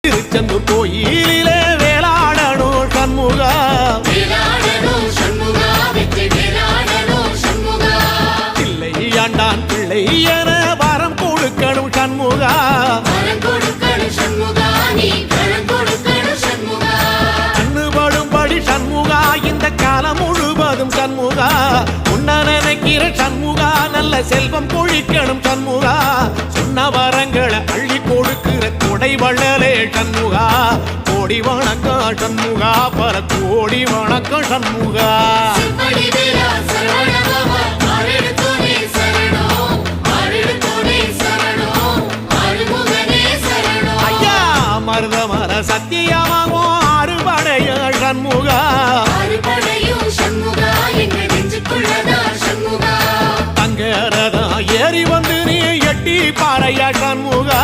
திருச்செந்தூர் கோயிலிலே வேளாடணும் சண்முகா, பிள்ளை ஆண்டான் பிள்ளை என வரம் கொடுக்கணும் சண்முகா, கண்ணுபடும்படி சண்முகா இந்த காலம் முழுவதும் சண்முகா, உன்ன நினைக்கிற சண்முகா நல்ல செல்வம் பொழிக்கணும் சண்முகா, சொன்ன வரங்களை அள்ளி கொடுக்கிற கொடை வள்ளலே சண்முகா, கோடி வணக்கம் சண்முகா, பல கோடி வணக்கம் சண்முகா. ஐயா மருதமர சத்தியமாகும் அறுபடைய சண்முகா, தங்கரதா ஏறி வந்து நீ எட்டி பாறையா சண்முகா.